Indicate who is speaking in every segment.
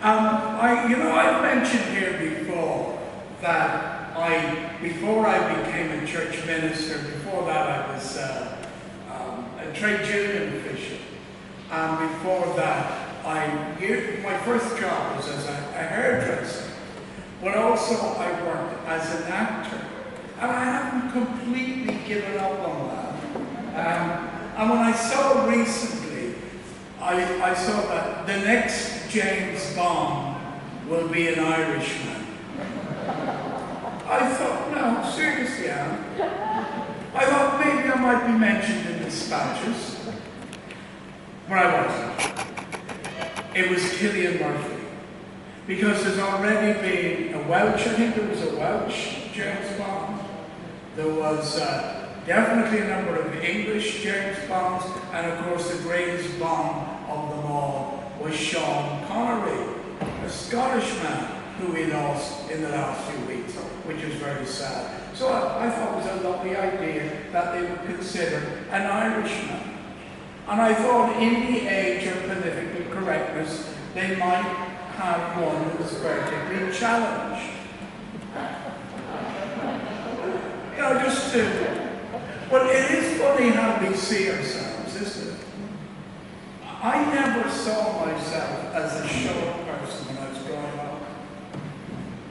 Speaker 1: I've mentioned here before that before I became a church minister, before that I was a trade union official. And before that, my first job was as a hairdresser. But also I worked as an actor. And I haven't completely given up on that. And when I saw recently, I saw that the next James Bond will be an Irishman. I thought, no, seriously, Alan. I thought maybe I might be mentioned in dispatches. But I wasn't. It was Cillian Murphy. Because there's already been a Welsh, I think there was a Welsh James Bond. There was definitely a number of English James Bonds, and of course the greatest Bond of them all was Sean Connery, a Scottish man who we lost in the last few weeks, which is very sad. So I thought it was a lovely idea that they would consider an Irishman. And I thought in the age of political correctness, they might have one who was vertically challenged. But it is funny how we see ourselves, isn't it? I never saw myself as a short person when I was growing up.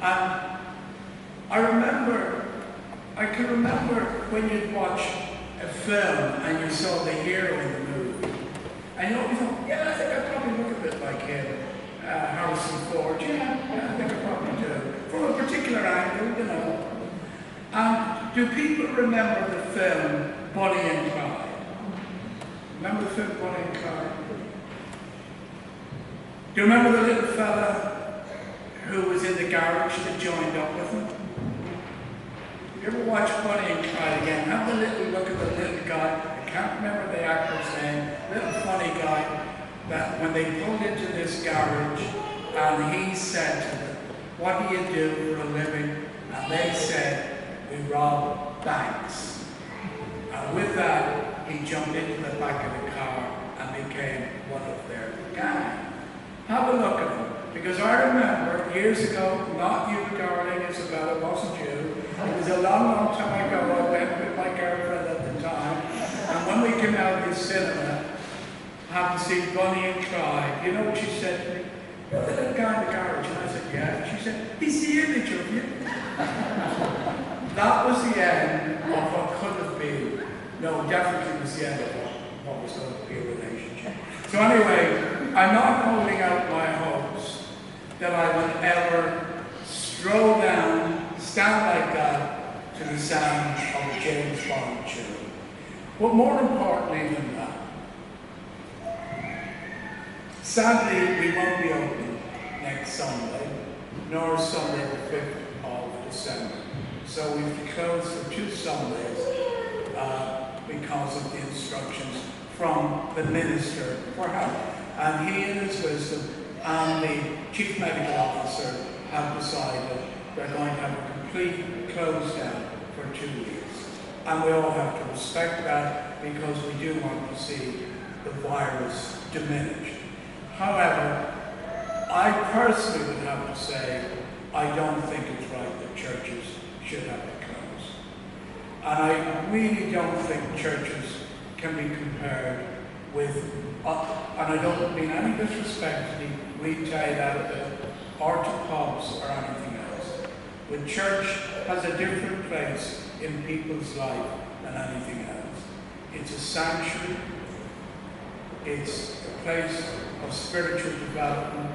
Speaker 1: And I can remember when you'd watch a film and you saw the hero in the movie, and you thought, yeah, I think I probably look a bit like him, Harrison Ford, yeah, I think I probably do, from a particular angle, And do people remember the film Bonnie and Clyde? Remember the film Bonnie and Clyde? Do you remember the little fella who was in the garage that joined up with him? If you ever watch Bonnie and Clyde again, have a little look at the little guy, I can't remember the actor's name, little funny guy, that when they pulled into this garage and he said to them, what do you do for a living? And they said, we rob banks. And with that, he jumped into the back of the car and became one of their gang. Have a look at him. Because I remember years ago, not you, darling, Isabella, it wasn't you. It was a long, long time ago. I went with my girlfriend at the time. And when we came out of the cinema, happened to see Bonnie and Clyde, you know what she said to me? You're the little guy in the garage. And I said, yeah. And she said, he's the image of you. That was the end of what could have been. No, definitely was the end of what was going to be a relationship. So anyway, I'm not holding out my hopes that I would ever stroll down, stand like that, to the sound of a James Bond tune. But more importantly than that, sadly, we won't be open next Sunday, nor Sunday the 5th of December. So we've closed for 2 Sundays because of the instructions from the Minister for Health. And he, in his wisdom, and the Chief Medical Officer have decided they're going to have a complete close down for 2 weeks. And we all have to respect that because we do want to see the virus diminish. However, I personally would have to say I don't think it's right that churches should have to close. And I really don't think churches can be compared with, and I don't mean any disrespect to the retail outlet or to pubs or anything else, but church has a different place in people's life than anything else. It's a sanctuary, it's a place of spiritual development,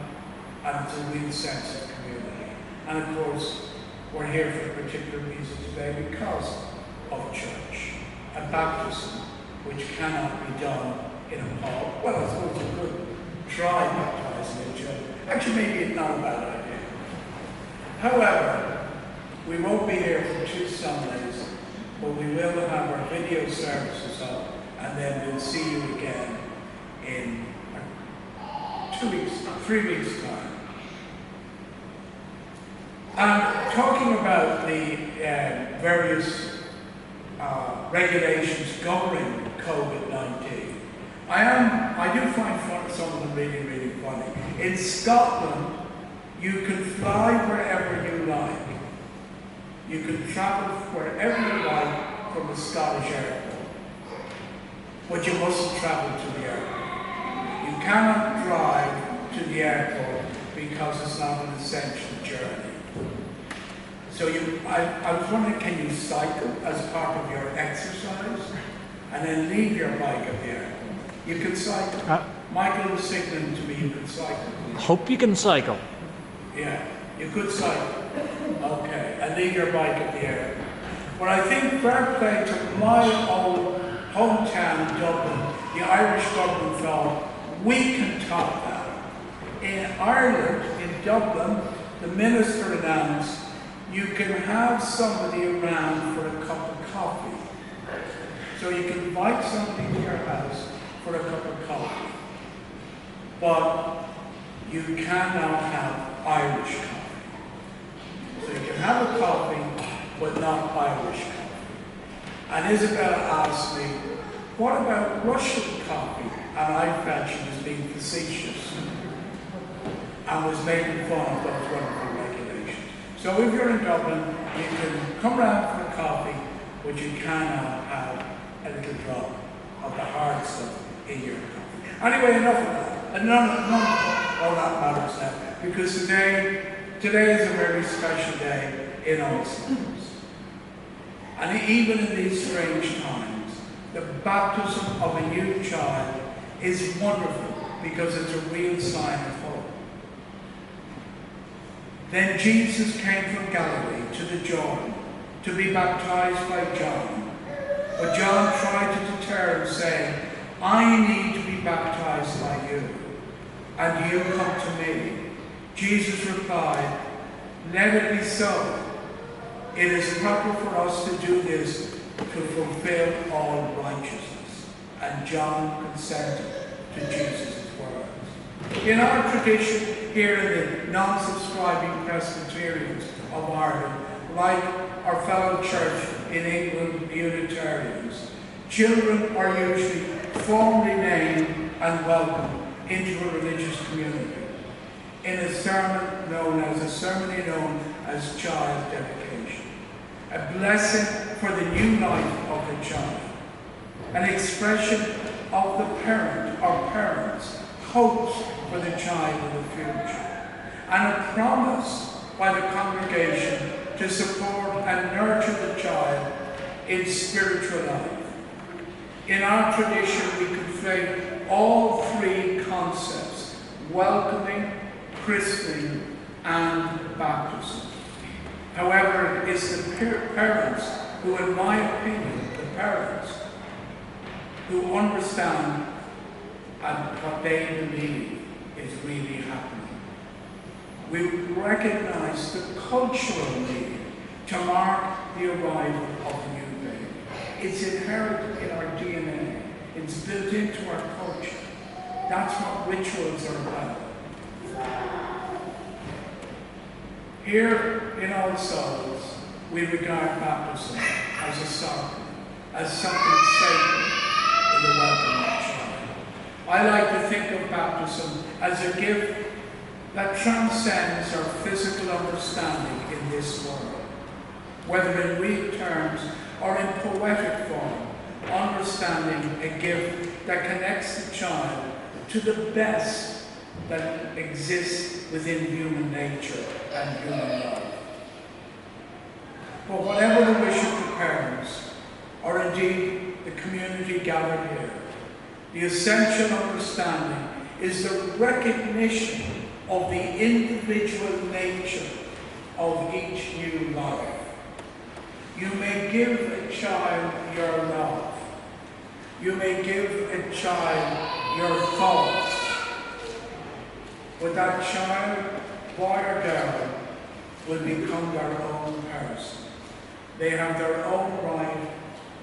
Speaker 1: and it's a real sense of community. And of course, we're here for a particular reason today because of church and baptism, which cannot be done in a pub. Well, I suppose you could try baptizing each other. Actually, maybe it's not a bad idea. However, we won't be here for 2 Sundays, but we will have our video services up, and then we'll see you again in 3 weeks' time. And talking about the various regulations governing COVID-19, I do find some of them really, really funny. In Scotland, You can fly wherever you like. You can travel wherever you like from the Scottish airport. But you mustn't travel to the airport. You cannot drive to the airport because it's not an essential journey. So I was wondering, can you cycle as part of your exercise and then leave your bike at the airport? You can cycle. Michael was signaling to me you could cycle.
Speaker 2: Hope you can cycle.
Speaker 1: Yeah, you could cycle. Okay, and leave your bike at the airport. But I think fair play to my own hometown, Dublin, the Irish government thought, we can top that. In Ireland, in Dublin, the minister announced, you can have somebody around for a cup of coffee. So you can invite somebody to your house for a cup of coffee. But you cannot have Irish coffee. So you can have a coffee, but not Irish coffee. And Isabella asked me, what about Russian coffee? And I felt she was being facetious and was making fun of those wonderful regulations. So if you're in Dublin, you can come round for a coffee, but you cannot have a little drop of the hard stuff in your coffee. Anyway, enough of that. And none of that matters now, because today is a very special day in all sense. And even in these strange times, the baptism of a new child is wonderful because it's a real sign of hope. Then Jesus came from Galilee to the Jordan to be baptized by John. But John tried to deter him, saying, I need to be baptized by you, and you come to me. Jesus replied, let it be so. It is proper for us to do this to fulfill all righteousness. And John consented to Jesus' words. In our tradition here in the non-subscribing Presbyterians of Ireland, like our fellow church in England, the Unitarians, children are usually formally named and welcomed into a religious community in a ceremony known as child dedication. A blessing for the new life of the child. An expression of the parent or parents' hopes for the child in the future. And a promise by the congregation to support and nurture the child in spiritual life. In our tradition, we conflate all three concepts: welcoming, christening, and baptism. However, it is the parents who, in my opinion, who understand and what they believe is really happening. We recognize the cultural need to mark the arrival of the new baby. It's inherent in our DNA. It's built into our culture. That's what rituals are about. Here in All Souls, we regard baptism as a sacrament, as something sacred in the welcome of child. I like to think of baptism as a gift that transcends our physical understanding in this world, whether in real terms or in poetic form, understanding a gift that connects the child to the best that exists within human nature and human life. But whatever the wish of the parents, or indeed the community gathered here, the essential understanding is the recognition of the individual nature of each new life. You may give a child your love. You may give a child your thoughts. But that child, boy or girl, will become their own person. They have their own right,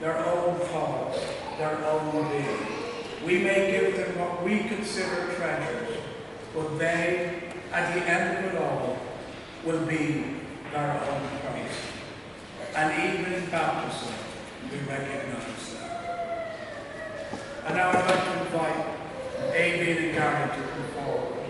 Speaker 1: their own thoughts, their own being. We may give them what we consider treasures, but they, at the end of it all, will be their own person. And even in baptism, we recognize that. And now I'd like to invite Amy and Gary to come forward.